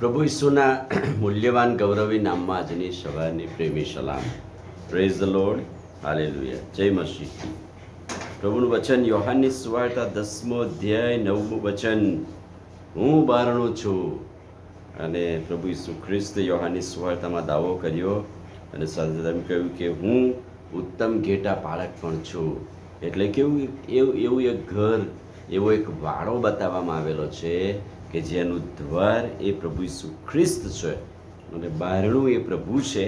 પ્રભુ ઈસુના મૂલ્યવાન ગૌરવી નામમાં આજની સવારની પ્રેમી સલામ. પ્રેઝ ધ લોર્ડ, હાલેલુયા, જય મસીહ. પ્રભુનું વચન યોહાનની સુવાર્તા 10મો અધ્યાય 9મું વચન, હું બારણું છું. અને પ્રભુ ઈસુ ખ્રિસ્ત યોહાનની સુવાર્તામાં દાવો કર્યો અને સાથે એમ કહ્યું કે હું ઉત્તમ ઘેટા પાળક પણ છું. એટલે કેવું એવું એક ઘર, એવો એક વાડો બતાવવામાં આવેલો છે કે જેનું દ્વાર એ પ્રભુ ઈસુ ખ્રિસ્ત છે અને બારણું એ પ્રભુ છે.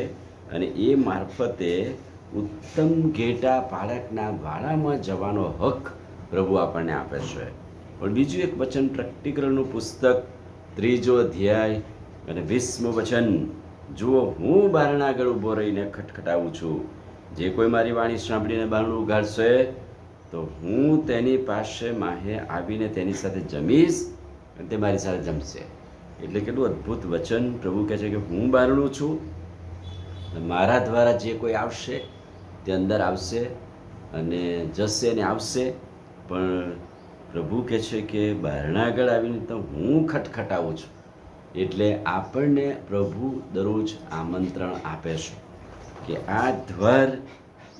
અને એ મારફતે ઉત્તમ ઘેટા પાળકના વાડામાં જવાનો હક પ્રભુ આપણને આપે છે. પણ બીજું એક વચન, પ્રેક્ટિકલનું પુસ્તક 3જો અધ્યાય અને 20મું વચન, જુઓ હું બારણા આગળ ઊભો રહીને ખટખટાવું છું. જે કોઈ મારી વાણી સાંભળીને બારણું ઉઘાડશે તો હું તેની પાસે માહે આવીને તેની સાથે જમીશ અને તે મારી સાથે જમશે. એટલે કેટલું અદ્ભુત વચન. પ્રભુ કહે છે કે હું બારણું છું, મારા દ્વારા જે કોઈ આવશે તે અંદર આવશે અને જશે અને આવશે. પણ પ્રભુ કહે છે કે બારણા આગળ આવીને તો હું ખટખટાવું છું. એટલે આપણને પ્રભુ દરરોજ આમંત્રણ આપે છે કે આ દ્વાર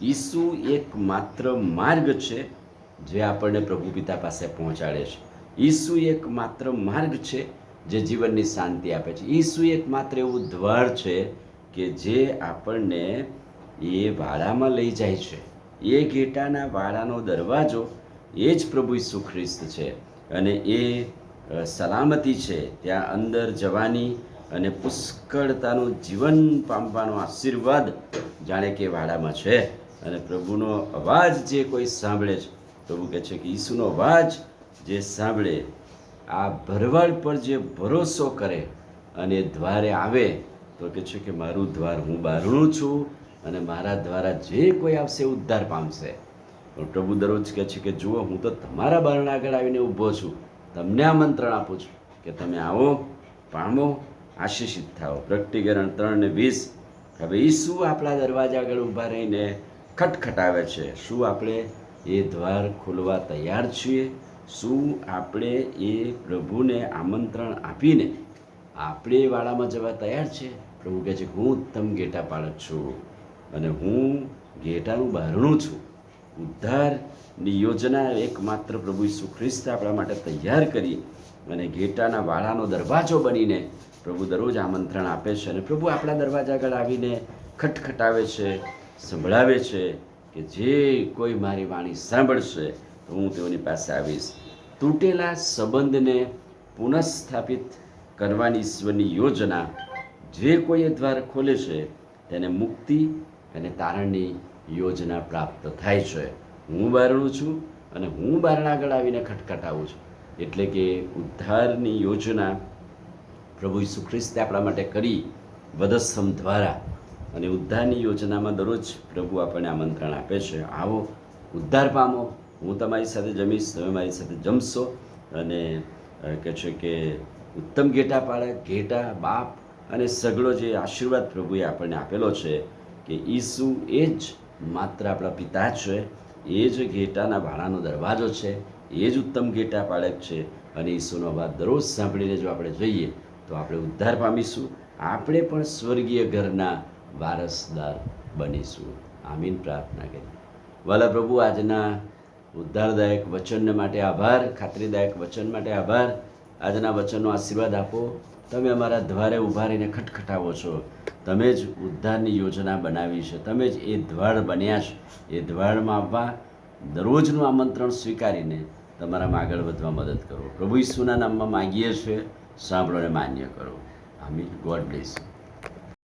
ઈસુ એક માત્ર માર્ગ છે જે આપણને પ્રભુ પિતા પાસે પહોંચાડે છે. ઈસુ એક માત્ર માર્ગ છે જે જીવનની શાંતિ આપે છે. ઈસુ એક માત્ર એવું દ્વાર છે કે જે આપણને એ વાડામાં લઈ જાય છે. એ ઘેટાના વાડાનો દરવાજો એ જ પ્રભુ ઈસુ ખ્રિસ્ત છે અને એ સલામતી છે ત્યાં અંદર જવાની અને પુષ્કળતાનું જીવન પામવાનો આશીર્વાદ જાણે કે વાડામાં છે. અને પ્રભુનો અવાજ જે કોઈ સાંભળે છે, પ્રભુ કહે છે કે ઈસુનો અવાજ જે સાંભળે, આ ભરવાડ પર જે ભરોસો કરે અને દ્વારે આવે તો કહે છે કે મારું દ્વાર, હું બારણું છું અને મારા દ્વારા જે કોઈ આવશે ઉદ્ધાર પામશે. પણ પ્રભુ દરરોજ કહે છે કે જુઓ હું તો તમારા બારણા આગળ આવીને ઊભો છું, તમને આમંત્રણ આપું છું કે તમે આવો, પામો, આશીષિત થાઓ. પ્રકટીકરણ 3:20. હવે ઈસુ આપણા દરવાજા આગળ ઊભા રહીને ખટખટાવે છે. શું આપણે એ દ્વાર ખોલવા તૈયાર છીએ? શું આપણે એ પ્રભુને આમંત્રણ આપીને આપણે વાડામાં જવા તૈયાર છે? પ્રભુ કહે છે કે હું ઉત્તમ ઘેટા પાળક છું અને હું ઘેટાનું બારણું છું. ઉદ્ધારની યોજના એકમાત્ર પ્રભુ ઈસુ ખ્રિસ્ત આપણા માટે તૈયાર કરી અને ઘેટાના વાડાનો દરવાજો બનીને પ્રભુ દરરોજ આમંત્રણ આપે છે. અને પ્રભુ આપણા દરવાજા આગળ આવીને ખટખટાવે છે, સંભળાવે છે કે જે કોઈ મારી વાણી સાંભળશે તો હું તેઓની પાસે આવીશ. તૂટેલા સંબંધને પુનઃસ્થાપિત કરવાની ઈશ્વરની યોજના, જે કોઈ એ દ્વાર ખોલે છે તેને મુક્તિ અને તારણની યોજના પ્રાપ્ત થાય છે. હું બારણું છું અને હું બારણા આગળ આવીને ખટખટાવું છું. એટલે કે ઉદ્ધારની યોજના પ્રભુ ઈસુ ખ્રિસ્તે આપણા માટે કરી વધસ્તંભ દ્વારા. અને ઉદ્ધારની યોજનામાં દરરોજ પ્રભુ આપણને આમંત્રણ આપે છે, આવો, ઉદ્ધાર પામો, હું તમારી સાથે જમીશ, તમે મારી સાથે જમશો. અને કહે છે કે ઉત્તમ ઘેટા પાળક, ઘેટા, બાપ અને સગળો જે આશીર્વાદ પ્રભુએ આપણને આપેલો છે કે ઈસુ એ જ માત્ર આપણા પિતા છે, એ જ ઘેટાના વાડાનો દરવાજો છે, એ જ ઉત્તમ ઘેટા પાળક છે. અને ઈસુનો અવાજ દરરોજ સાંભળીને જો આપણે જઈએ તો આપણે ઉદ્ધાર પામીશું, આપણે પણ સ્વર્ગીય ઘરના વારસદાર બનીશું. આમીન. પ્રાર્થના કરી. વાલા પ્રભુ, આજના ઉદ્ધારદાયક વચન માટે આભાર, ખાતરીદાયક વચન માટે આભાર. આજના વચનનો આશીર્વાદ આપો. તમે અમારા દ્વારે ઊભા રહીને ખટખટાવો છો. તમે જ ઉદ્ધારની યોજના બનાવી છે, તમે જ એ દ્વાર બન્યા છે. એ દ્વારમાં આવવા, દરરોજનું આમંત્રણ સ્વીકારીને તમારામાં આગળ વધવા મદદ કરો. પ્રભુ ઈસુના નામમાં માગીએ છીએ, સાંભળો અને માન્ય કરો. આમીન. God bless.